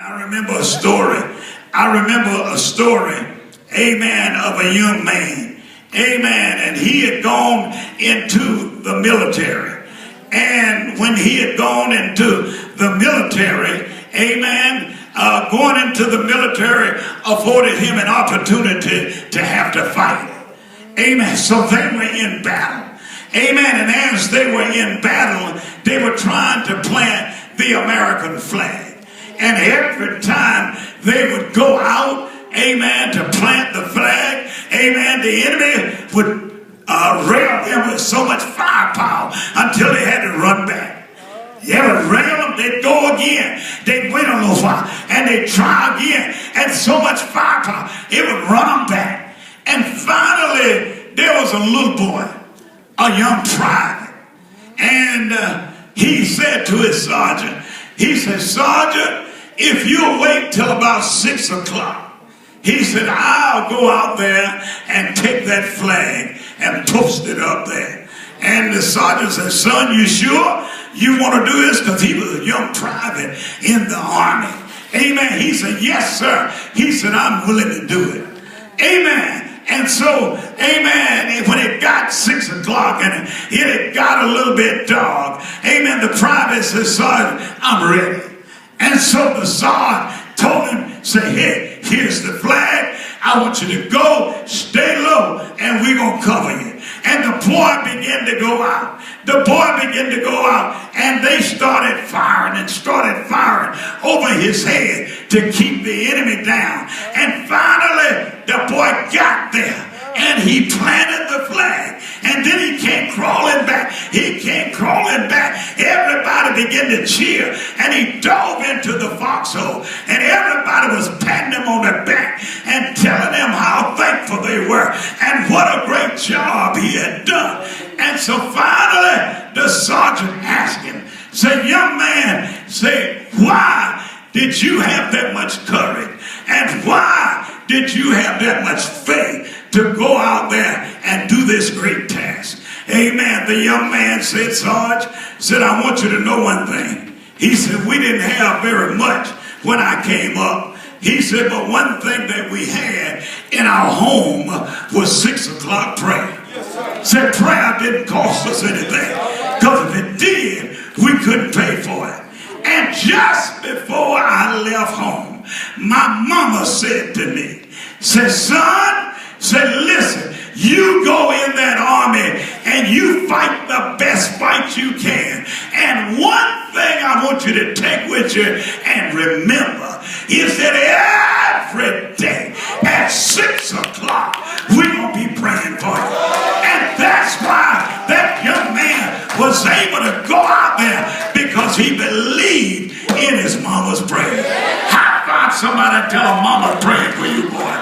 I remember a story. Amen, of a young man. Amen. And he had gone into the military. And when he had gone into the military, amen, going into the military afforded him an opportunity to have to fight. Amen. So they were in battle. Amen. And as they were in battle, they were trying to plant the American flag. And every time they would go out, amen, to plant the flag, amen, the enemy would rail them with so much firepower until they had to run back. You ever rail them? They'd go again. They'd wait a little while, and they'd try again. And so much firepower, it would run them back. And finally, there was a little boy, a young private. And he said to his sergeant, he said, "Sergeant, if you'll wait till about 6 o'clock, he said, I'll go out there and take that flag and post it up there." And the sergeant said, "Son, you sure you want to do this?" Because he was a young private in the army. Amen. He said, "Yes, sir." He said, "I'm willing to do it." Amen. And so, amen, when it got 6 o'clock and it had got a little bit dark, amen, the private said, "Sergeant, I'm ready." And so the sergeant told him, say, "Hey, here's the flag. I want you to go, stay low, and we're going to cover you." And the boy began to go out. And they started firing over his head to keep the enemy down. And finally, the boy got there. And he planted the flag. And then he came crawling back. Everybody began to cheer. And he dove into the foxhole. And everybody was patting him on the back and telling him how thankful they were. And what a great job he had done. And so finally, the sergeant asked him, say, "Young man, say, why did you have that much courage? And why did you have that much faith to go out there and do this great task?" Amen. The young man said, "Sarge," said, "I want you to know one thing." He said, "We didn't have very much when I came up." He said, "But one thing that we had in our home was 6 o'clock prayer." Said prayer didn't cost us anything. Because if it did, we couldn't pay for it. And just before I left home, my mama said to me, said, "Son," said, "listen, you go in that army and you fight the best fight you can. And one thing I want you to take with you and remember is that every day at 6 o'clock, we're going to be praying for you." And that's why that young man was able to go out there, because he believed in his mama's prayer. High five somebody and tell a mama praying for you, boy.